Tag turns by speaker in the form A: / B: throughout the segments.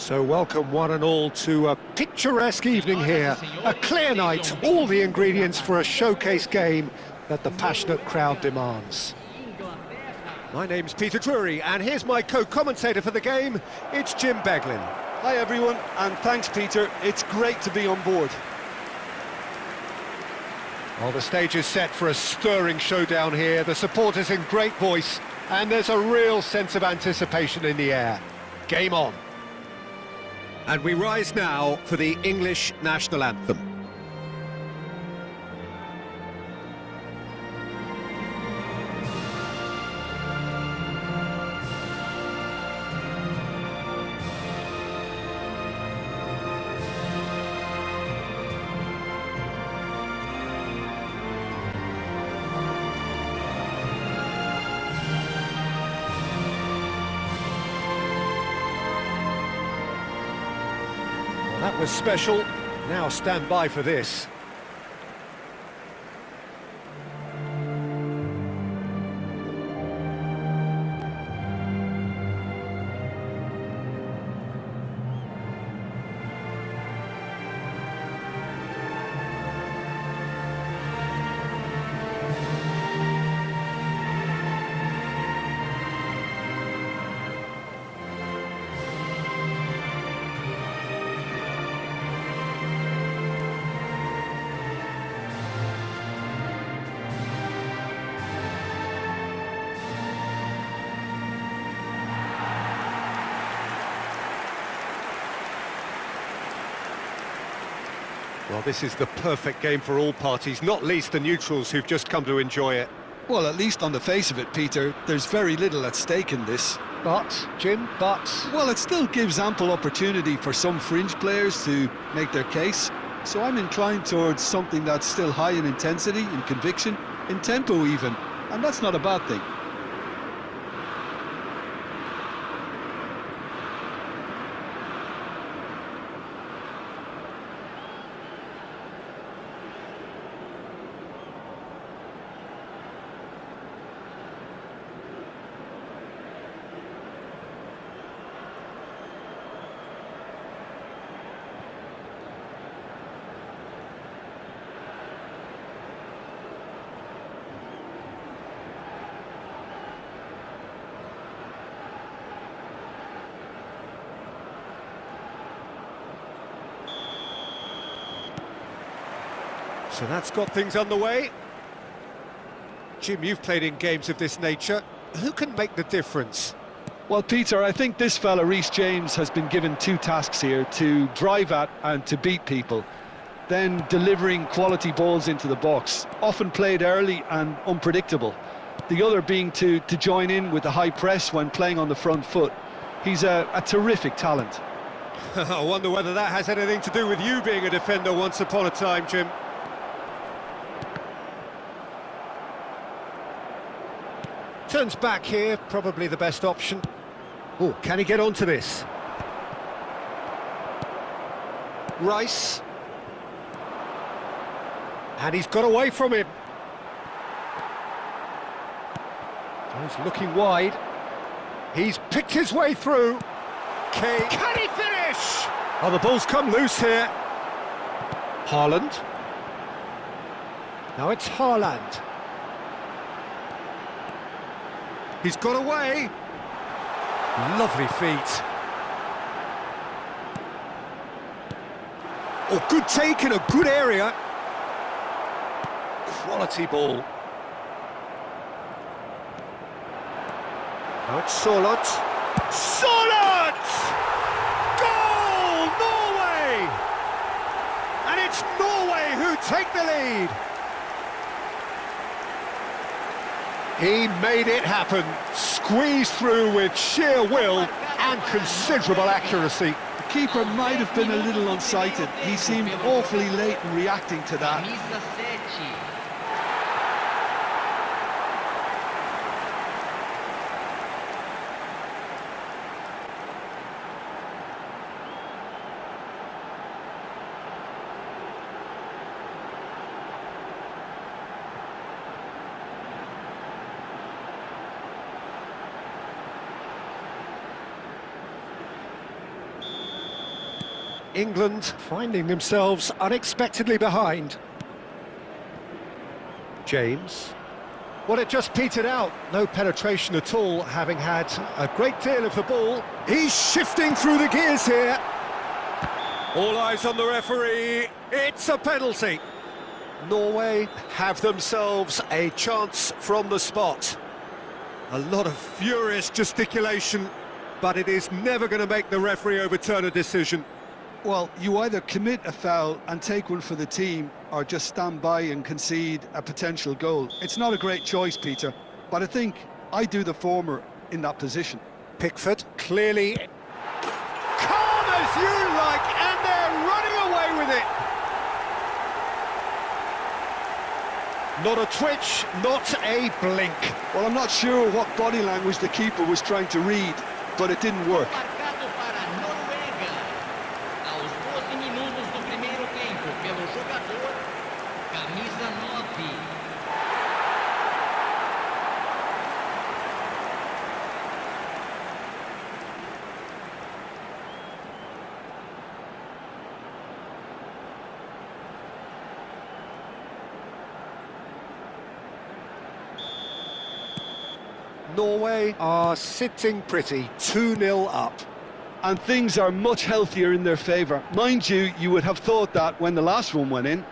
A: So welcome one and all to a picturesque evening here. A clear night, all the ingredients for a showcase game that the passionate crowd demands. My name's Peter Drury, and here's my co-commentator for the game, it's Jim Beglin.
B: Hi everyone, and thanks Peter, it's great to be on board.
A: Well, the stage is set for a stirring showdown here, the supporters in great voice, and there's a real sense of anticipation in the air. Game on. And we rise now for the English national anthem. That was special. Now stand by for this. Well, this is the perfect game for all parties, not least the neutrals who've just come to enjoy it.
B: Well, at least on the face of it, Peter, there's very little at stake in this.
A: But, Jim,
B: Well, it still gives ample opportunity for some fringe players to make their case. So I'm inclined towards something that's still high in intensity, in conviction, in tempo even. And that's not a bad thing.
A: so that's got things underway. Jim, you've played in games of this nature. Who can make the difference?
B: Well, Peter, I think this fella, Reece James, has been given two tasks here: to drive at and to beat people. Then delivering quality balls into the box, often played early and unpredictable. The other being to join in with the high press when playing on the front foot. He's a terrific talent.
A: I wonder whether that has anything to do with you being a defender once upon a time, Jim. Turns back here, probably the best option. Oh, can he get onto this? Rice. And he's got away from him. He's looking wide. He's picked his way through. Can he finish? Oh, the ball's come loose here. Haaland. Now it's Haaland. He's got away. Lovely feet. Oh, good take in a good area. Quality ball. Now it's Solot. Solot! Goal! Norway! And it's Norway who take the lead. He made it happen, squeezed through with sheer will and considerable accuracy.
B: The keeper might have been a little unsighted. He seemed awfully late in reacting to that.
A: England finding themselves unexpectedly behind. James. Well, it just petered out. No penetration at all, having had a great deal of the ball. He's shifting through the gears here. All eyes on the referee. It's a penalty. Norway have themselves a chance from the spot. A lot of furious gesticulation, but it is never going to make the referee overturn a decision.
B: Well, you either commit a foul and take one for the team, or just stand by and concede a potential goal. It's not a great choice, Peter, but I think I do the former in that position.
A: Pickford, clearly calm as you like, and they're running away with it. Not a twitch, not a blink.
B: Well, I'm not sure what body language the keeper was trying to read, but it didn't work.
C: Marcado para Noruega. Aos 12 minutos do primeiro tempo, pelo jogador, camisa 9.
A: Norway are sitting pretty, 2-0 up.
B: And things are much healthier in their favour. Mind you, you would have thought that when the last one went in.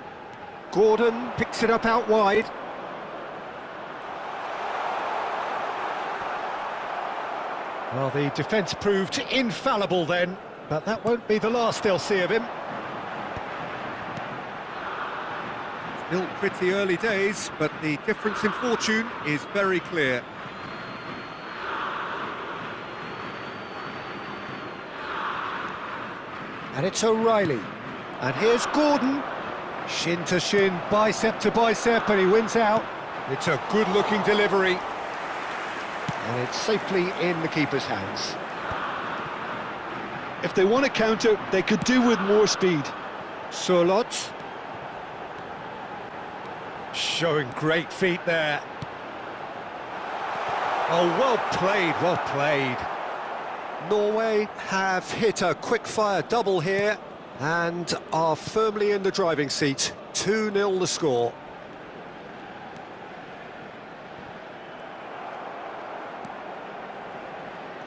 A: Gordon picks it up out wide. Well, the defence proved infallible then, but that won't be the last they'll see of him. Still pretty early days, but the difference in fortune is very clear. And it's O'Reilly. And here's Gordon. Shin to shin, bicep to bicep, and he wins out. It's a good-looking delivery. And it's safely in the keeper's hands.
B: If they want to counter, they could do with more speed.
A: Surlot. Showing great feet there. Oh, well played, well played. Norway have hit a quick-fire double here and are firmly in the driving seat. 2-0 the score.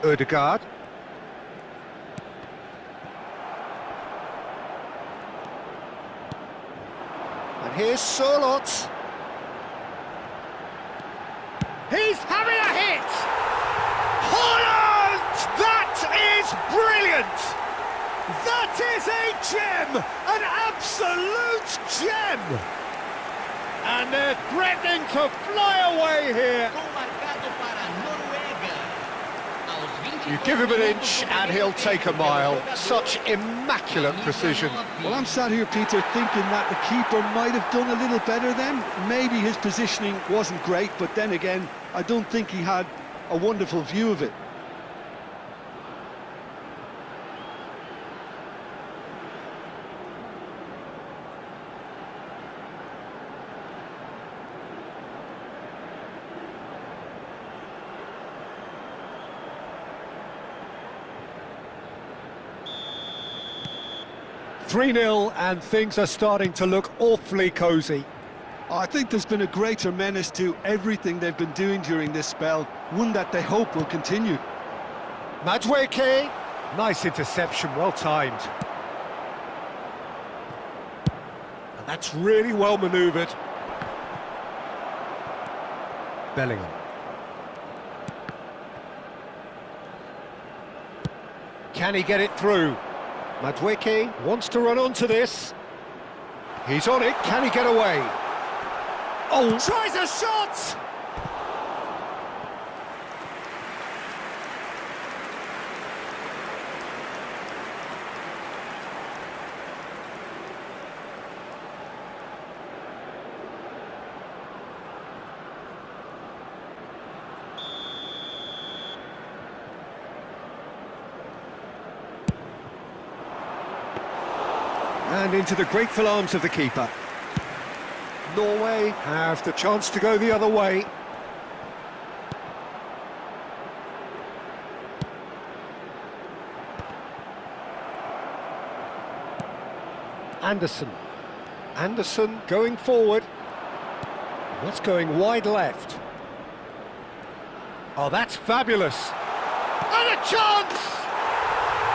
A: Ødegaard. And here's Surlot. He's having a hit! Holland! That is brilliant! That is a gem! An absolute gem! And they're threatening to fly away here.
C: Gol marcado para Noruega. Aos 20
A: You give him an inch and he'll take a mile. Such immaculate precision.
B: Well, I'm sat here, Peter, thinking that the keeper might have done a little better then. Maybe his positioning wasn't great, but then again, I don't think he had a wonderful view of it.
A: "3-0 and things are starting to look awfully cosy.
B: I think there's been a greater menace to everything they've been doing during this spell, one that they hope will continue.
A: Madueke, nice interception, well timed. And that's really well manoeuvred. Bellingham. Can he get it through? Madueke wants to run onto this. He's on it, can he get away? Oh, tries a shot! And into the grateful arms of the keeper. Norway have the chance to go the other way. Anderson. Anderson going forward. That's going wide left. Oh, that's fabulous. And a chance!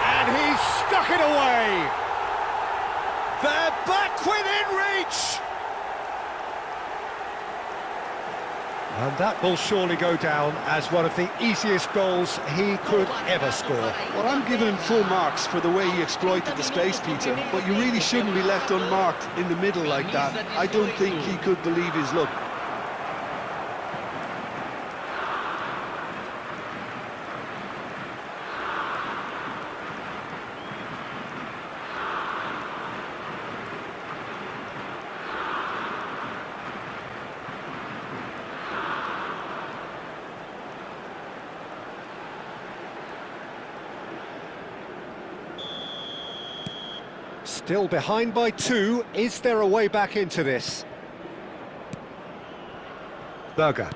A: And he's stuck it away. They're back within reach. And that will surely go down as one of the easiest goals he could ever score.
B: Well, I'm giving him full marks for the way he exploited the space, Peter, but you really shouldn't be left unmarked in the middle like that. I don't think he could believe his luck.
A: Still behind by 2. Is there a way back into this? Berger.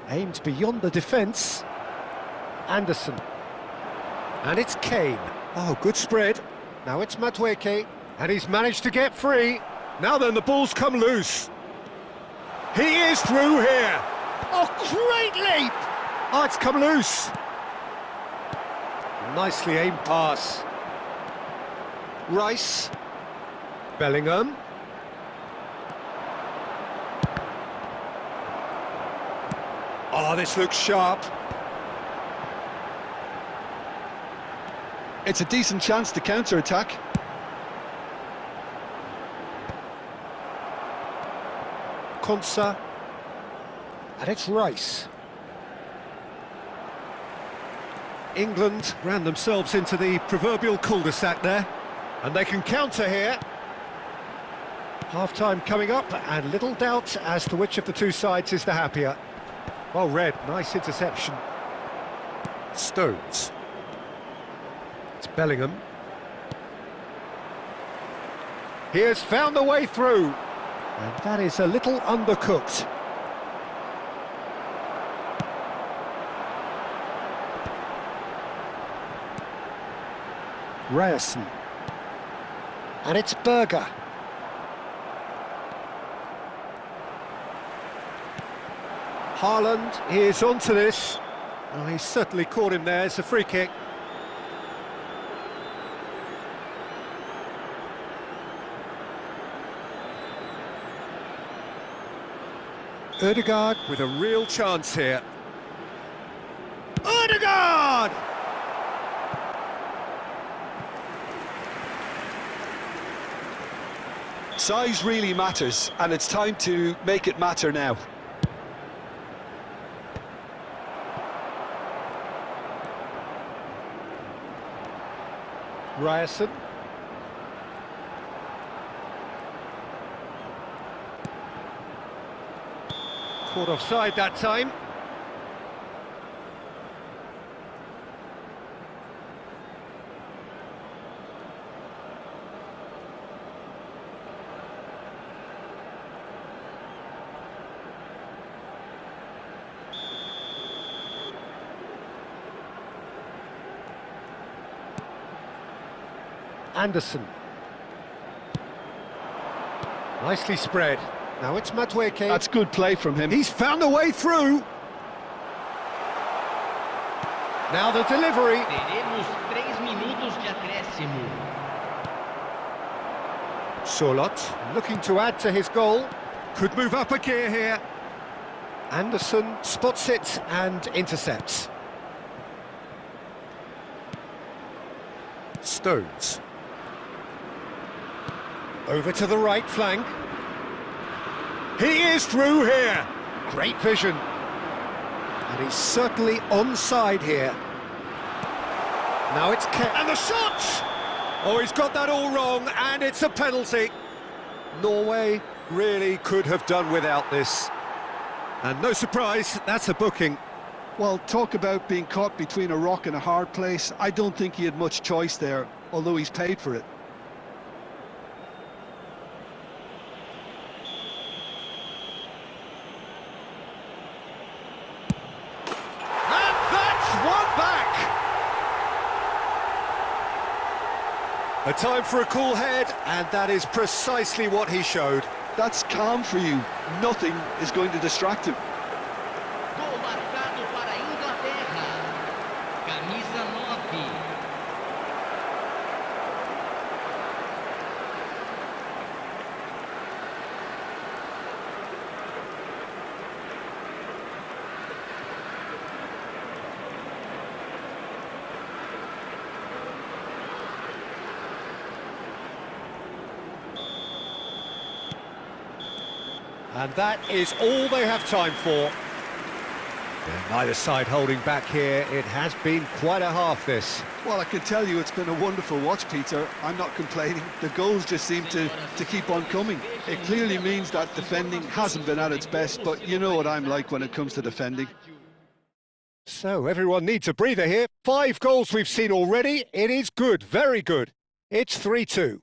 A: Aimed beyond the defence. Anderson. And it's Kane. Oh, good spread. Now it's Madueke. And he's managed to get free. Now then, the ball's come loose. He is through here. Oh, great leap! Oh, it's come loose. Nicely aimed pass. Rice. Bellingham. Oh, this looks sharp.
B: It's a decent chance to counter-attack.
A: Konsa. And it's Rice. England ran themselves into the proverbial cul-de-sac there, and they can counter here. Half-time coming up, and little doubt as to which of the two sides is the happier. Well read, nice interception. Stones. It's Bellingham. He has found the way through, and that is a little undercooked. Ryerson. And it's Berger. Haaland is onto this. Oh, he's certainly caught him there. It's a free kick. Ødegaard with a real chance here. Ødegaard!
B: Size really matters, and it's time to make it matter now.
A: Ryerson. Caught offside that time. Anderson. Nicely spread. Now it's Madueke.
B: That's good play from him.
A: He's found a way through. Now the delivery.
C: Teremos 3 minutos de acréscimo.
A: Solot looking to add to his goal. Could move up a gear here. Anderson spots it and intercepts. Stones. Over to the right flank. He is through here. Great vision. And he's certainly onside here. Now it's and the shot! Oh, he's got that all wrong, and it's a penalty. Norway really could have done without this. And no surprise, that's a booking.
B: Well, talk about being caught between a rock and a hard place. I don't think he had much choice there, although he's paid for it.
A: A time for a cool head, and that is precisely what he showed.
B: That's calm for you. Nothing is going to distract him.
C: Gol marcado para a Inglaterra. Camisa 9.
A: And that is all they have time for. Yeah, neither side holding back here. It has been quite a half, this.
B: Well, I can tell you it's been a wonderful watch, Peter. I'm not complaining. The goals just seem to keep on coming. It clearly means that defending hasn't been at its best, but you know what I'm like when it comes to defending.
A: So everyone needs a breather here. 5 goals we've seen already. It is good, very good. It's 3-2.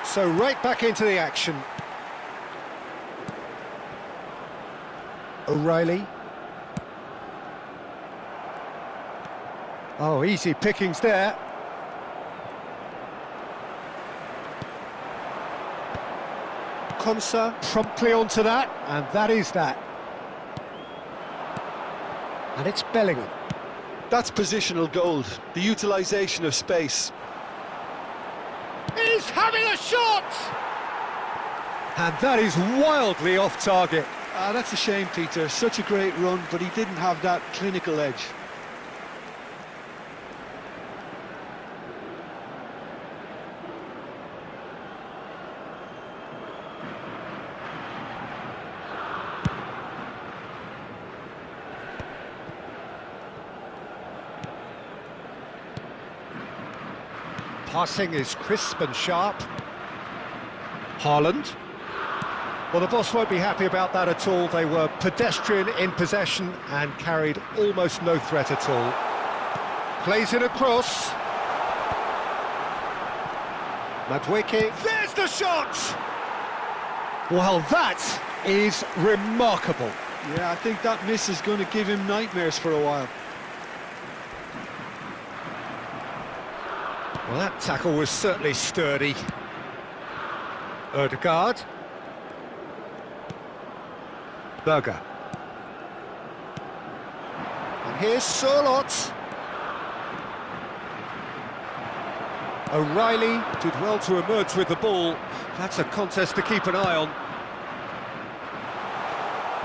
A: So right back into the action. O'Reilly. Oh, easy pickings there. Konsa promptly onto that, and that is that. And it's Bellingham.
B: That's positional gold, the utilisation of space.
A: He's having a shot! And that is wildly off target.
B: That's a shame, Peter. Such a great run, but he didn't have that clinical edge.
A: Passing is crisp and sharp. Haaland. Well, the boss won't be happy about that at all. They were pedestrian in possession and carried almost no threat at all. Plays it across. Madueke, there's the shot! Well, that is remarkable.
B: Yeah, I think that miss is going to give him nightmares for a while.
A: Well, that tackle was certainly sturdy. Ødegaard. Berger. And here's Sørloth. O'Reilly did well to emerge with the ball. That's a contest to keep an eye on.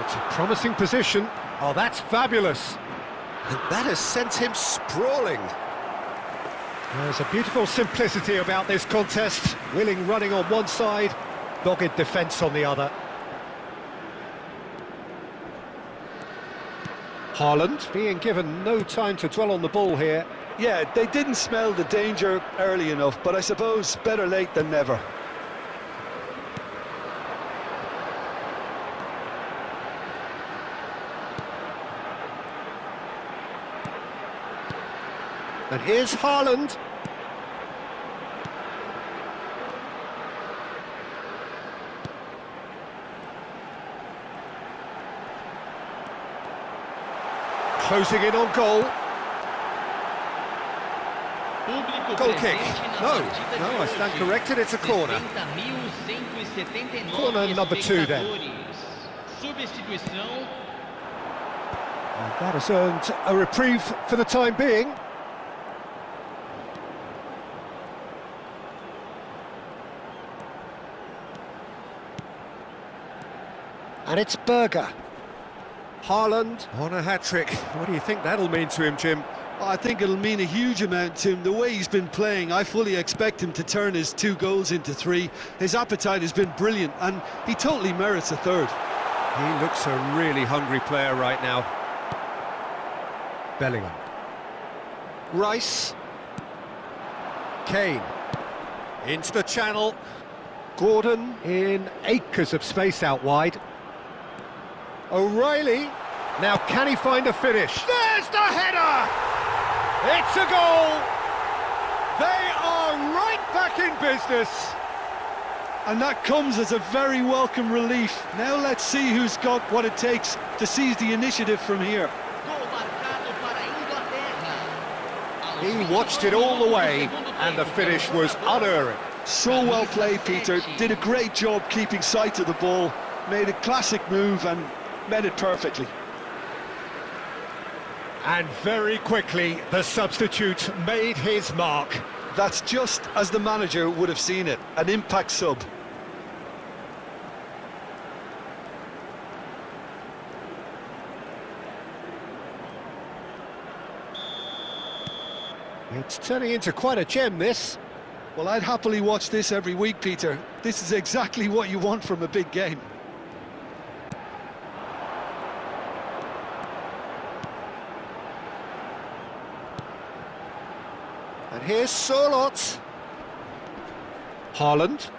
A: It's a promising position. Oh, that's fabulous. And that has sent him sprawling. There's a beautiful simplicity about this contest. Willing running on one side, dogged defence on the other. Haaland being given no time to dwell on the ball here.
B: Yeah, they didn't smell the danger early enough, but I suppose better late than never.
A: And here's Haaland. Closing in on goal. Goal kick. No, I stand corrected, it's a corner. Corner number 2 then. And that has earned a reprieve for the time being. And it's Berger. Haaland on a hat-trick. What do you think that'll mean to him, Jim?
B: I think it'll mean a huge amount to him. The way he's been playing, I fully expect him to turn his 2 goals into 3. His appetite has been brilliant, and he totally merits a 3rd.
A: He looks a really hungry player right now. Bellingham. Rice. Kane. Into the channel. Gordon in acres of space out wide. O'Reilly. Now can he find a finish? There's the header! It's a goal! They are right back in business!
B: And that comes as a very welcome relief. Now let's see who's got what it takes to seize the initiative from here.
A: He watched it all the way, and the finish was unerring.
B: So well played, Peter. Did a great job keeping sight of the ball. Made a classic move and met it perfectly.
A: And very quickly, the substitute made his mark.
B: That's just as the manager would have seen it, an impact sub.
A: It's turning into quite a gem, this.
B: Well, I'd happily watch this every week, Peter. This is exactly what you want from a big game.
A: And here's Sørloth. Haaland.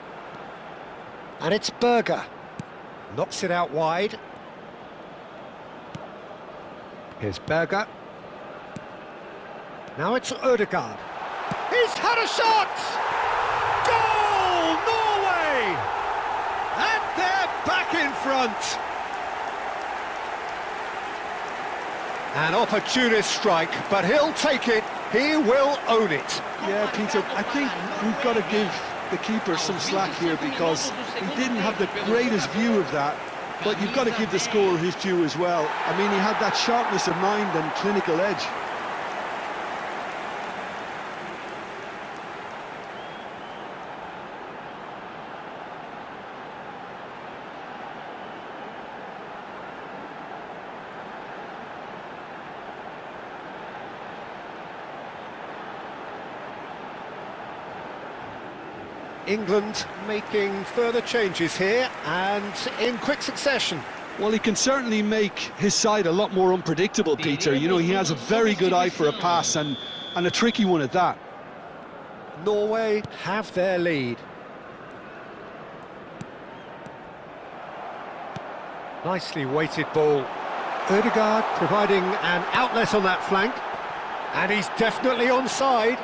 A: And it's Berger. Knocks it out wide. Here's Berger. Now it's Ødegaard. He's had a shot! Goal, Norway! And they're back in front. An opportunist strike, but he'll take it. He will own it.
B: Yeah, Peter, I think we've got to give the keeper some slack here because he didn't have the greatest view of that, but you've got to give the scorer his due as well. I mean, he had that sharpness of mind and clinical edge.
A: England making further changes here and in quick succession.
B: Well, he can certainly make his side a lot more unpredictable, Peter. You know, he has a very good eye for a pass and a tricky one at that.
A: Norway have their lead. Nicely weighted ball. Ødegaard providing an outlet on that flank. And he's definitely onside.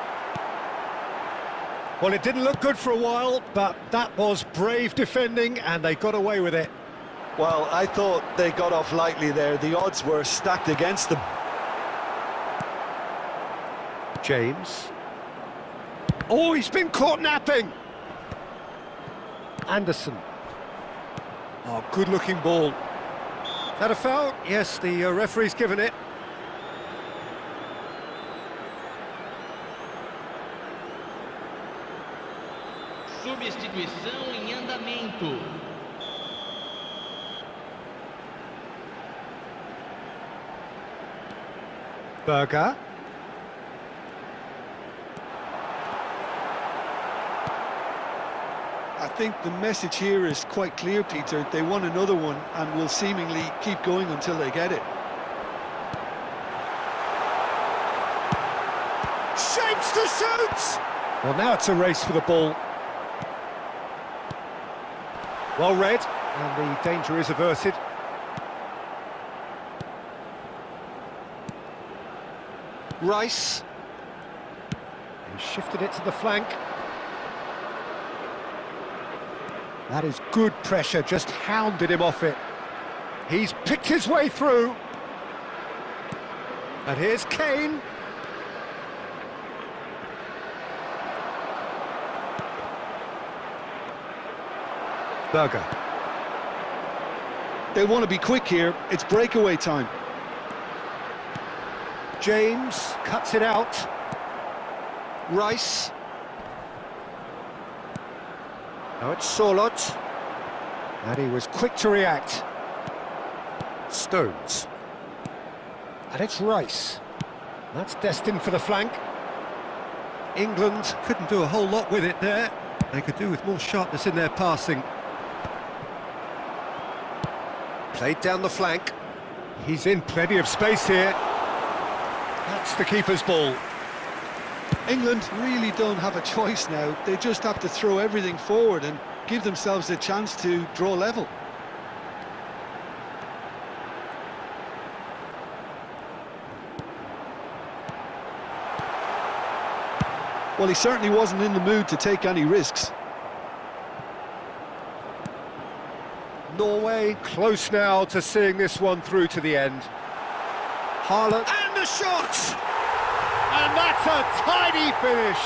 A: Well, it didn't look good for a while, but that was brave defending, and they got away with it.
B: Well, I thought they got off lightly there. The odds were stacked against them.
A: James. Oh, he's been caught napping. Anderson. Oh, good-looking ball. Is that a foul? Yes, the referee's given it.
C: Substituição em andamento.
A: Berger.
B: I think the message here is quite clear, Peter. They want another one and will seemingly keep going until they get it.
A: Shapes to shoot! Well, now it's a race for the ball. Well read, and the danger is averted. Rice. He shifted it to the flank. That is good pressure, just hounded him off it. He's picked his way through. And here's Kane. Berger.
B: They want to be quick here. It's breakaway time.
A: James cuts it out. Rice. Now it's Sorloth. And he was quick to react. Stones. And it's Rice. That's destined for the flank. England couldn't do a whole lot with it there. They could do with more sharpness in their passing. Played down the flank. He's in plenty of space here. That's the keeper's ball.
B: England really don't have a choice now. They just have to throw everything forward and give themselves a chance to draw level. Well, he certainly wasn't in the mood to take any risks.
A: Norway close now to seeing this one through to the end. Haaland, and the shot! And that's a tidy finish.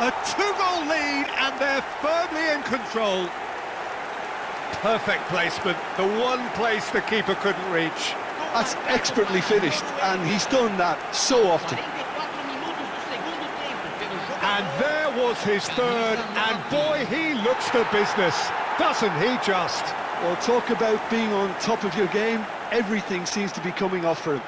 A: A two-goal lead, and they're firmly in control. Perfect placement, the one place the keeper couldn't reach.
B: That's expertly finished, and he's done that so often.
A: And there was his third, and boy, he looks the business, doesn't he just?
B: Well, talk about being on top of your game. Everything seems to be coming off for him.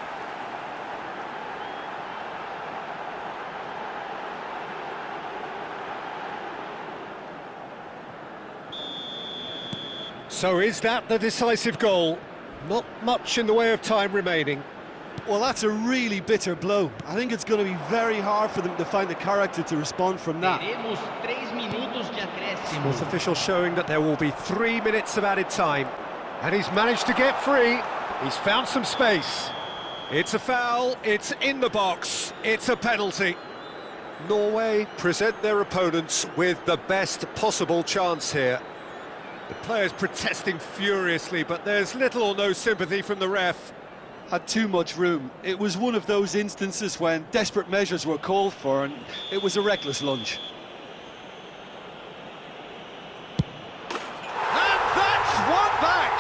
A: So is that the decisive goal? Not much in the way of time remaining.
B: Well, that's a really bitter blow. I think it's going to be very hard for them to find the character to respond from that.
A: Sports official showing that there will be 3 minutes of added time. And he's managed to get free. He's found some space. It's a foul, it's in the box, it's a penalty. Norway present their opponents with the best possible chance here. The players protesting furiously, but there's little or no sympathy from the ref.
B: Had too much room. It was one of those instances when desperate measures were called for, and it was a reckless lunge.
A: And that's one back!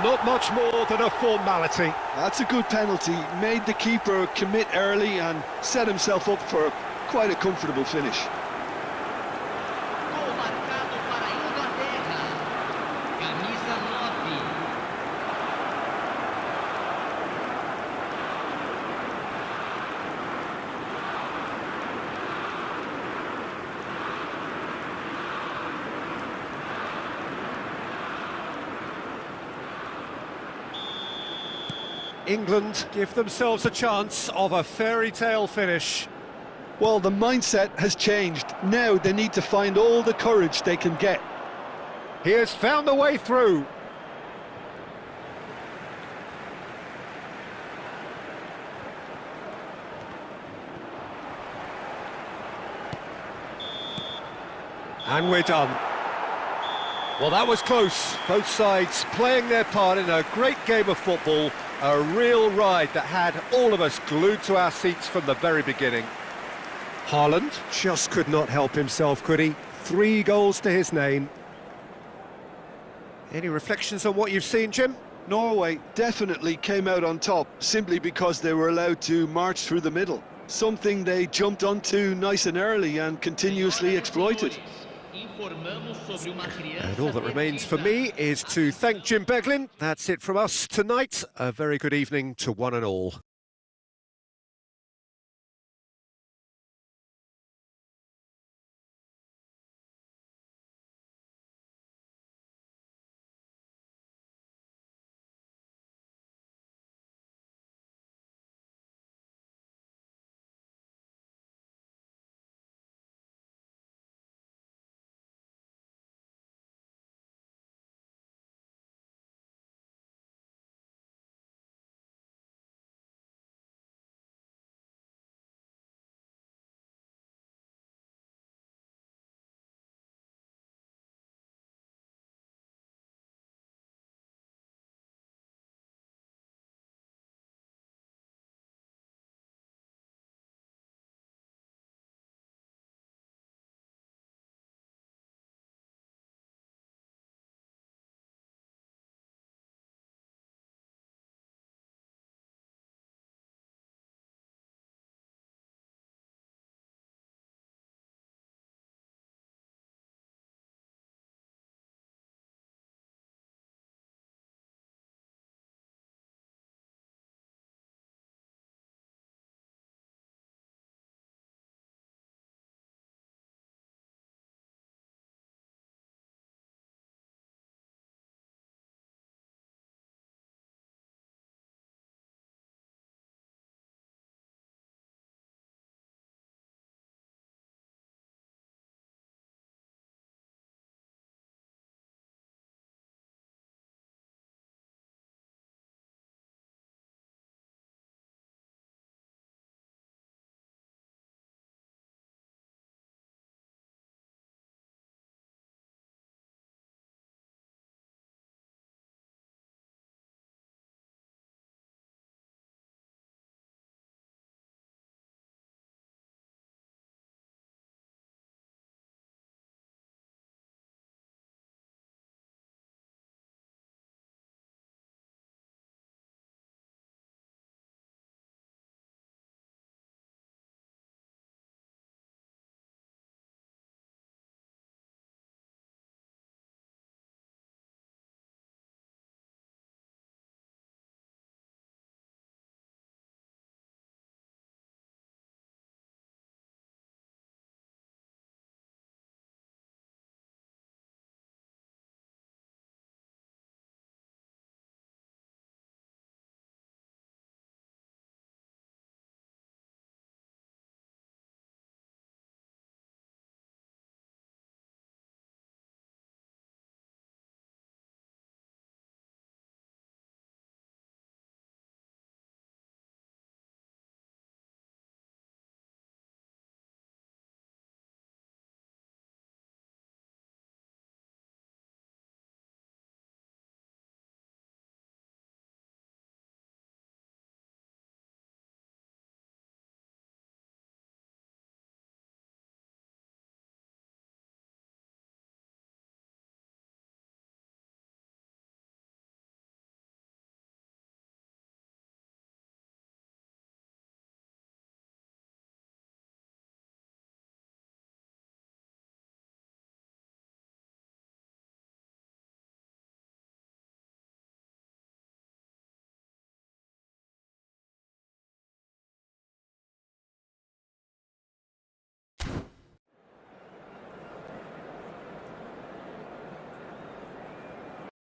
A: Not much more than a formality.
B: That's a good penalty. Made the keeper commit early and set himself up for quite a comfortable finish.
C: Gol marcado para a Inglaterra. Camisa 9.
A: England give themselves a chance of a fairy tale finish.
B: Well, the mindset has changed. Now they need to find all the courage they can get.
A: He has found the way through. And we're done. Well, that was close. Both sides playing their part in a great game of football. A real ride that had all of us glued to our seats from the very beginning. Haaland just could not help himself, could he? 3 goals to his name. Any reflections on what you've seen, Jim?
B: Norway definitely came out on top simply because they were allowed to march through the middle. Something they jumped onto nice and early and continuously exploited.
A: And all that remains for me is to thank Jim Beglin. That's it from us tonight. A very good evening to one and all.